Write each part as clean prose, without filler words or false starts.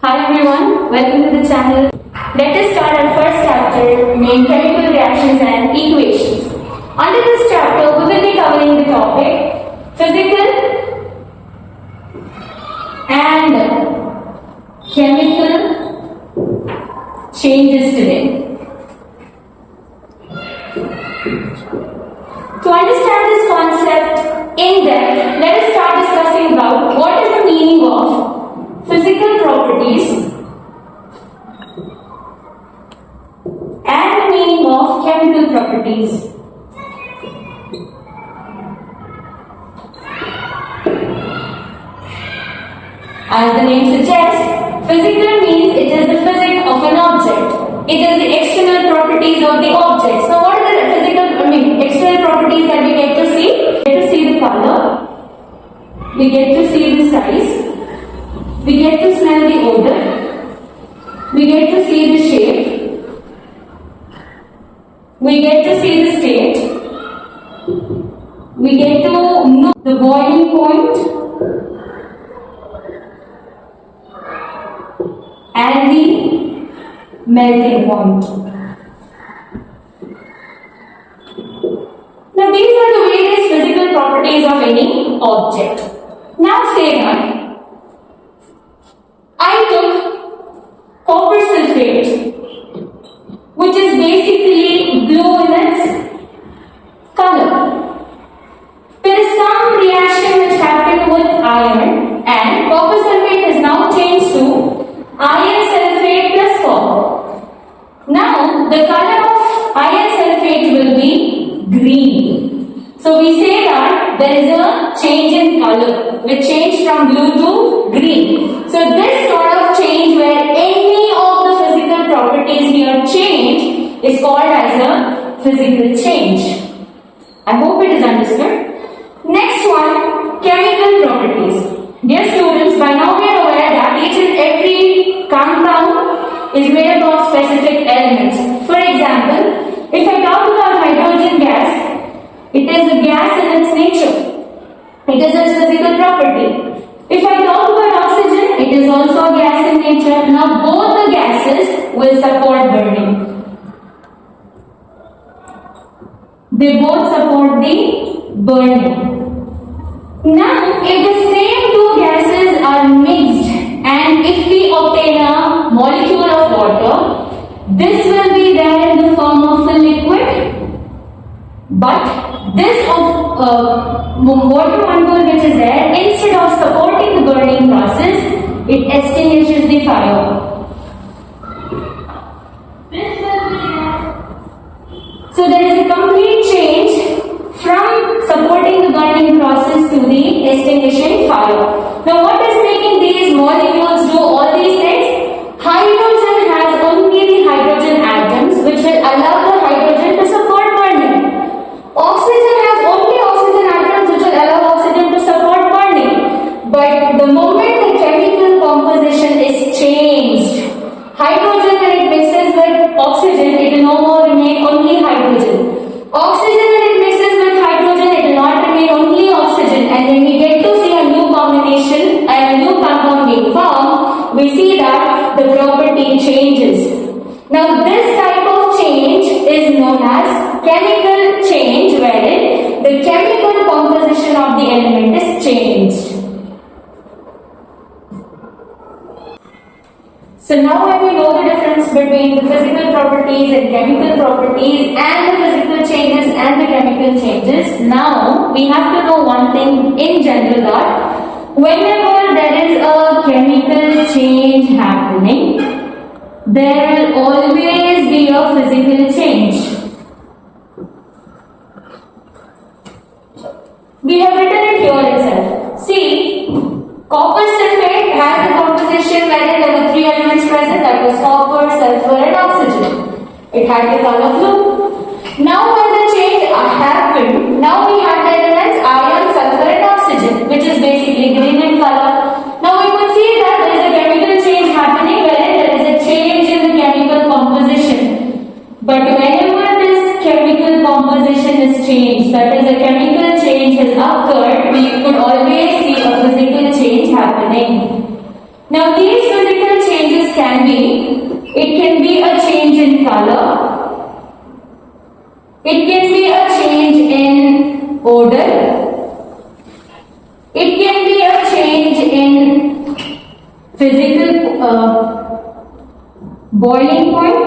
Hi everyone, welcome to the channel. Let us start our first chapter named Chemical Reactions and Equations. Under this chapter, we will be covering the topic Physical and Chemical Changes today. To understand this concept in depth, let us start discussing about what is the meaning of physical properties and the meaning of chemical properties. As the name suggests, physical means it is the physics of an object. It is the external properties of the object. So what are the external properties that we get to see? We get to see the color, we get to see the size, we get to smell the odor, we get to see the shape, we get to see the state, we get to know the boiling point and the melting point. Now these are the various physical properties of any object. Now say that I took copper sulfate, which is basically blue in its color. There is some reaction which happened with iron, and copper sulfate is now changed to iron sulfate plus copper. Now the color of iron sulfate will be green. So we say that there is a change in color, which changed from blue to green. So this sort of change where any of the physical properties here change is called as a physical change. I hope it is understood. Next one, chemical properties. Dear students, by now we are aware that each and every compound is made up of specific elements. For example, if I talk about hydrogen gas, it is a gas in its nature. It is its physical property. If I talk about oxygen, it is also a gas in nature. Now both the gases will support burning. They both support the burning. Now, if the same two gases are mixed and if we obtain a molecule of water, this will be there in the form of a liquid. But this water molecule which is there, instead of supporting the burning process, it extinguishes the fire. So there is a complete change from supporting the burning process to the extinguishing fire. Now what is making these molecules do all these things? Hydrogen has only the hydrogen atoms which will allow the hydrogen to support burning. Oxygen has only oxygen atoms which will allow oxygen to support burning. But the moment the chemical composition is changed, hydrogen when it mixes with oxygen, it will no more remain only hydrogen. Oxygen when it mixes with hydrogen, it will not remain only oxygen. And when we get to see a new combination and a new compound being formed, we see that the property changes. Now this type of change is known as chemical change, wherein the chemical composition of the element is changed. So now when we know the difference between the physical properties and chemical properties and the physical changes and the chemical changes, now we have to know one thing in general, that whenever there is a chemical change happening, there will always be a physical change. We have written it here itself. See, copper sulfate has a composition wherein there were three elements present, that was copper, sulfur and oxygen. It had the color blue. Now when the change happened, now we have the elements iron, sulfur and oxygen, which is basically green in color. Now we could see that there is a chemical change happening wherein there is a change in the chemical composition. But whenever this chemical composition is changed, that is a chemical change has occurred, we could always see a physical change happening. Now these physical changes It can be a change in color. It can be a change in odor. It can be a change in physical boiling point.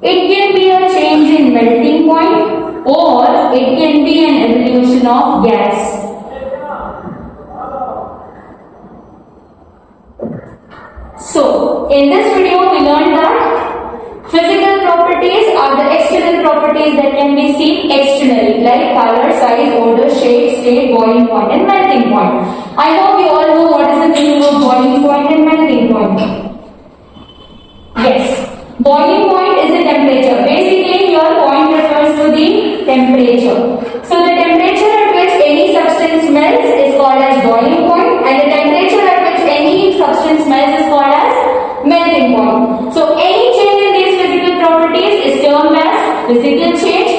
It can be a change in melting point, or it can be an evolution of gas. So, in this video we learned that physical properties are the external properties that can be seen externally, like color, size, odor, shape, state, boiling point and melting point. I hope you all know what is the meaning of boiling point and melting point. Yes, boiling point is the temperature. Basically, your point refers to the temperature. So, the temperature at which any substance melts is called as boiling point, and the temperature at which any substance melts is called as melting point. So, any change in these physical properties is termed as physical change,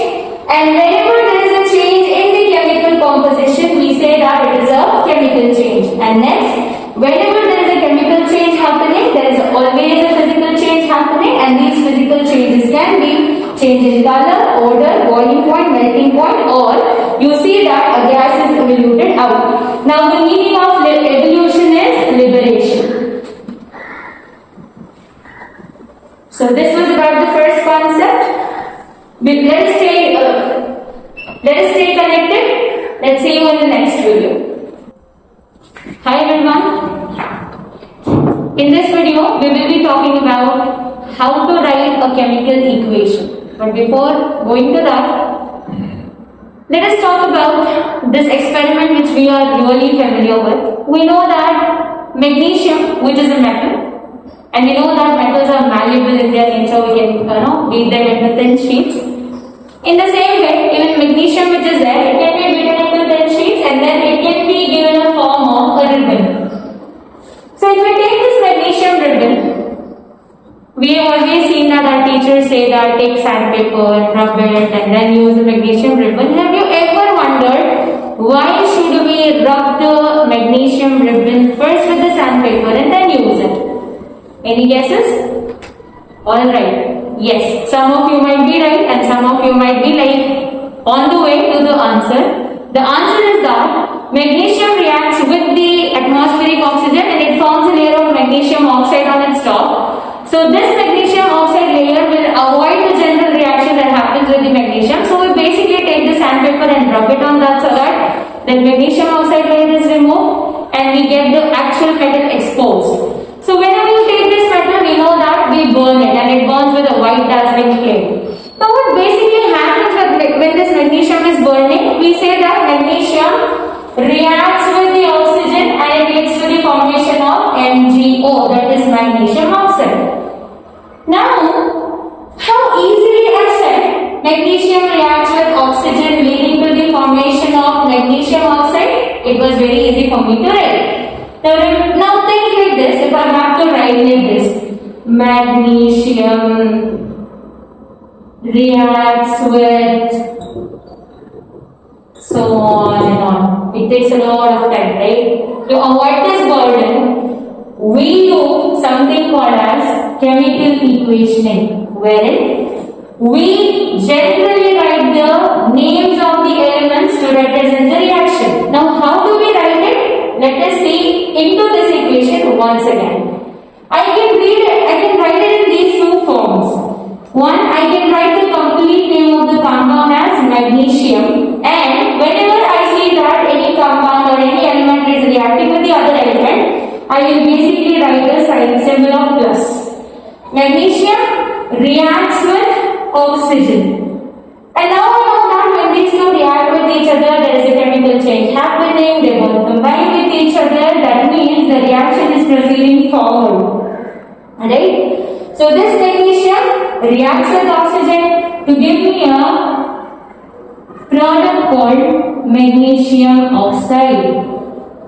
and whenever there is a change in the chemical composition, we say that it is a chemical change. And next, whenever there is a chemical change happening, there is always a physical change happening, and these physical changes can be change in color, odor, boiling point, melting point, or you see that a gas is evoluted out. Now, the meaning of evolution is liberation. So this was about the first concept. Let us stay connected. Let's see you in the next video. Hi everyone. In this video, we will be talking about how to write a chemical equation. But before going to that, let us talk about this experiment which we are really familiar with. We know that magnesium, which is a metal, and we know that metals are malleable in their nature. We can beat them into thin sheets. In the same way, even magnesium, which is there, it can be beaten into thin sheets, and then it can be given a form of a ribbon. So if we take this magnesium ribbon, we have always seen that our teachers say that take sandpaper and rub it and then use a magnesium ribbon. Have you ever wondered why should we rub the magnesium ribbon first with the sandpaper and then use it? Any guesses? Alright. Yes, some of you might be right and some of you might be like on the way to the answer. The answer is that magnesium reacts with the atmospheric oxygen and it forms a layer of magnesium oxide on its top. So this magnesium oxide layer will avoid the general reaction that happens with the magnesium. So we basically take the sandpaper and rub it on that so that the magnesium oxide layer is removed and we get the actual metal exposed. So whenever you take this metal, we know that we burn it and it burns with a white dazzling flame. Now what basically happens when this magnesium is burning, we say that magnesium reacts with the oxygen and it leads to the formation of MgO, that is magnesium oxide. Now, how easily I said magnesium reacts with oxygen leading to the formation of magnesium oxide? It was very easy for me to write. Now think like this, if I have to write like this, magnesium reacts with so on and on. It takes a lot of time, right? To avoid this burden, we do something called as chemical equationing, wherein we generally write the names of the elements to represent the reaction. Now, how do we write it? Let us see into this equation once again. I can write it in these two forms. One, I can write the complete name of the compound as magnesium, and whenever I see that any compound or any element is reacting with the other element, I will basically write the sign symbol of plus. Magnesium reacts with oxygen. And now we know that when these two react with each other, there is a chemical change happening, they both combine with each other, that means the reaction is proceeding forward. Alright? So this magnesium reacts with oxygen to give me a product called magnesium oxide.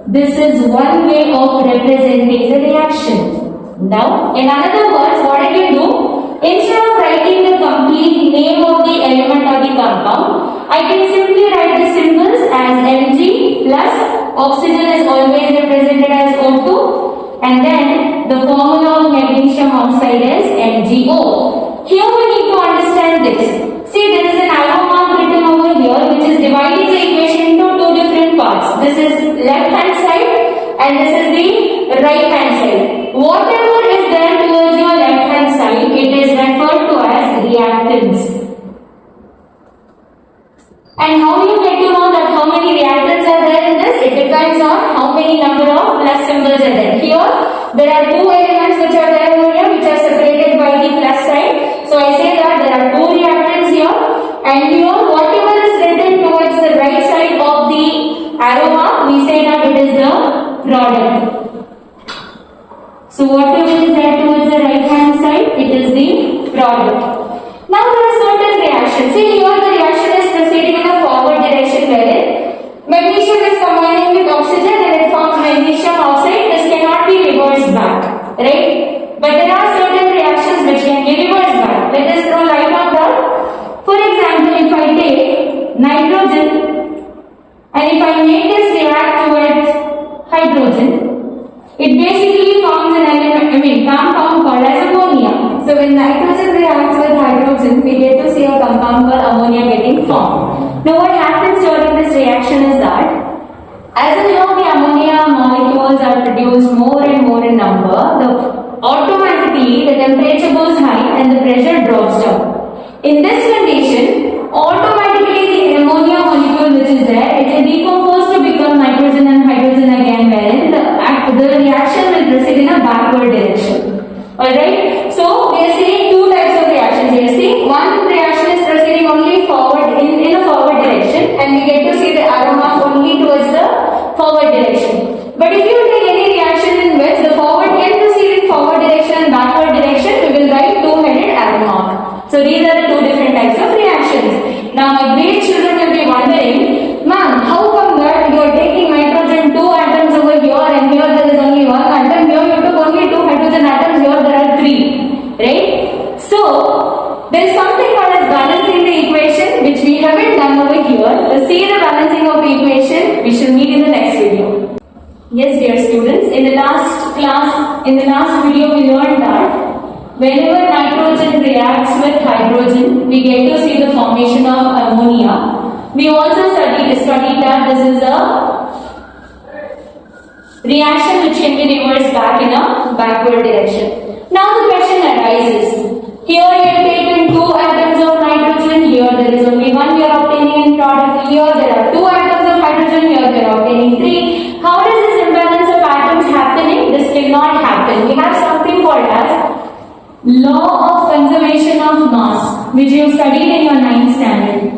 This is one way of representing the reaction. Now, in other words, what I can do, instead of writing the complete name of the element or the compound, I can simply write the symbols as Mg plus oxygen is always represented as O2, and then the formula of magnesium oxide is MgO. Here we need to understand this. See, there is an arrow mark written over here which is dividing the equation into two different parts. This is left hand side and this is the right hand side. Whatever is there towards your left hand side, it is referred to as reactants. And how do you get to know that how many reactants are there in this? It depends on how many number of plus symbols are there. Here, there are two elements which are there over here which are separated by the plus sign. So I say that there are two reactants here, and here whatever is written towards the right side of the arrow mark, we say that it is the product. So whatever is there towards the right hand side, it is the product. Now there are certain reactions. See, here the reaction is proceeding in a forward direction wherein magnesium is combining with oxygen and it forms magnesium oxide. This cannot be reversed back, right? But there are certain reactions which can be reversed back. Let us throw light on that. For example, if I take nitrogen and if I make this react with hydrogen, it basically forms an element, compound called as ammonia. So when nitrogen reacts with hydrogen, we get to see a compound called ammonia getting formed. Now what happens during this reaction is that as and how the ammonia molecules are produced more and more in number, automatically the temperature goes high and the pressure drops down. In this condition, automatically the ammonia molecule which is there, it will decompose to become nitrogen and hydrogen again, wherein the reaction will proceed in a backward direction. Alright, so we are seeing two types of reactions here. See, one reaction is proceeding only forward in a forward direction, and we get to see the arrow mark only towards the forward direction. But if you take any reaction in which the forward can proceed in forward direction and backward direction, we will write two-headed arrow mark. So these are the two different types of reactions. Now my great children will be wondering, ma'am, how come that you are taking nitrogen two atoms over here and here there is only one atom, here you took only two hydrogen atoms, here there are three, right? So there is something called as balancing the equation which we haven't done over here. To see the balancing of the equation, we shall meet in the next video. Yes, dear students, in the last video we learned that whenever nitrogen reacts with hydrogen, we get to see the formation of ammonia. We also studied that this is a reaction which can be reversed back in a backward direction. Now the question arises. Here we have taken two atoms of nitrogen, here there is only one we are obtaining in product, here there are two atoms of hydrogen, here we are obtaining three. How does this imbalance of atoms happening? This cannot happen. We have something called as law of conservation of mass, which you have studied in your 9th standard.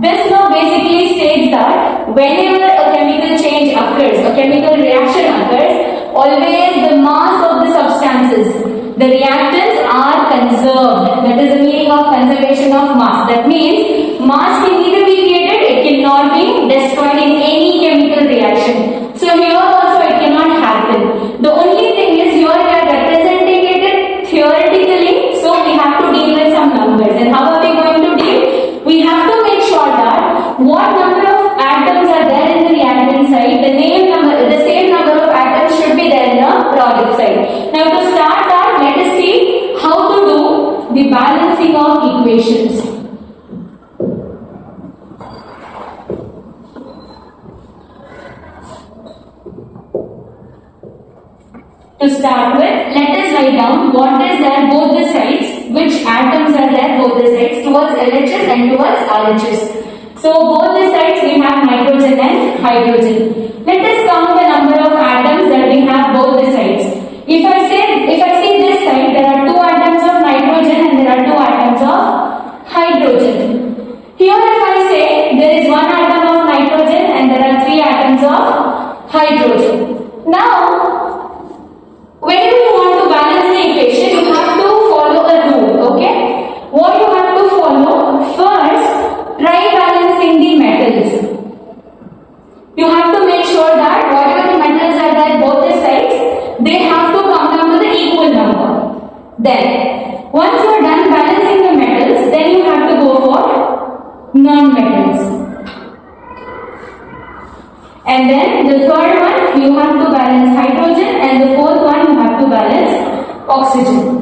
This law basically states that whenever a chemical change occurs, a chemical reaction occurs, always the mass of the substances, the reactants are conserved. That is the meaning of conservation of mass. That means mass can neither be created, it cannot be destroyed in any chemical reaction. So here also it cannot happen. The only thing is here we are representing it theoretically, so we have to deal with some numbers. And how are we going to deal? We have to make sure that what number of atoms are there in the reactant side, the same number of atoms should be there in the product side. Now to start that, let us see how to do the balancing of equations. To start with, let us write down what is there both the sides, which atoms are there both the sides, towards LHS and towards RHS. So both the sides we have nitrogen and hydrogen. Let us count the number of atoms that we have both the sides. If I see this side, there are two atoms of nitrogen and there are two atoms of hydrogen. Here if I say there is one atom of nitrogen and there are three atoms of hydrogen. Now whenever you want to balance the equation, you have to follow a rule, okay? What you have to follow, first, try balancing the metals. You have to make sure that whatever the metals are there both the sides, they have to come down to the equal number. Then, once you are done balancing the metals, then you have to go for non-metals. And then the third one, you have to balance hydrogen, and the fourth one, you have to balance oxygen.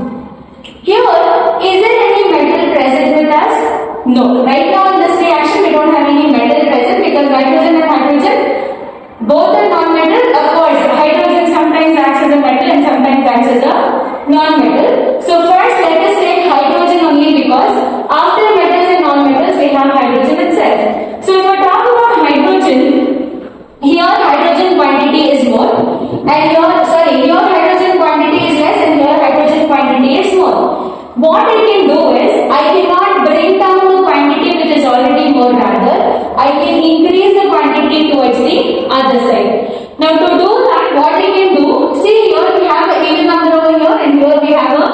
Here, is there any metal present with us? No. Right now in this reaction, we don't have any metal present because nitrogen and hydrogen both are non-metal. Of course, hydrogen sometimes acts as a metal and sometimes acts as a non-metal. So first, let us take hydrogen only because after metals and non-metals, we have hydrogen itself. So if I talk about hydrogen, here hydrogen quantity is more, and here hydrogen quantity is less, and here hydrogen quantity is more. What I can do is, I cannot bring down the quantity which is already more, rather I can increase the quantity towards the other side. Now to do that, what I can do, see here we have an even number over here, and here we have a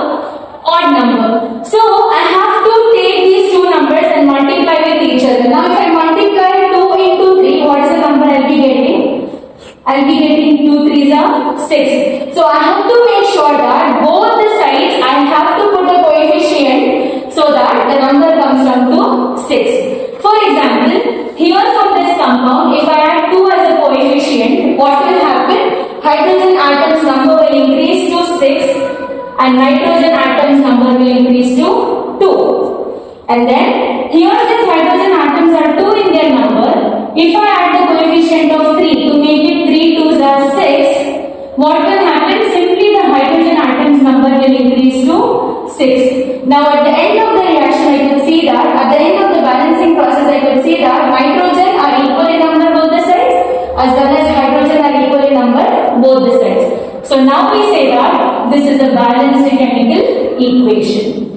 odd number. So I have to take these two numbers and multiply with each other. Now if I multiply 2 into 3, what is the number I will be getting? I will be getting 2 3s are 6. So I have to make sure that both the sides I have to put a coefficient so that the number comes down to 6. For example, here from this compound, if I add 2 as a coefficient, what will happen? Hydrogen atoms number will increase to 6 and nitrogen atoms number will increase to 2. And then here, since hydrogen atoms are 2 in their number, if I add the coefficient of 3 to make it 3 2s are 6, what will happen? Simply the hydrogen atoms number will increase to 6. Now at the end of the reaction, I could see that, at the end of the balancing process, I could see that nitrogen are equal in number both the sides, as well as hydrogen are equal in number both the sides. So now we say that this is a balanced chemical equation.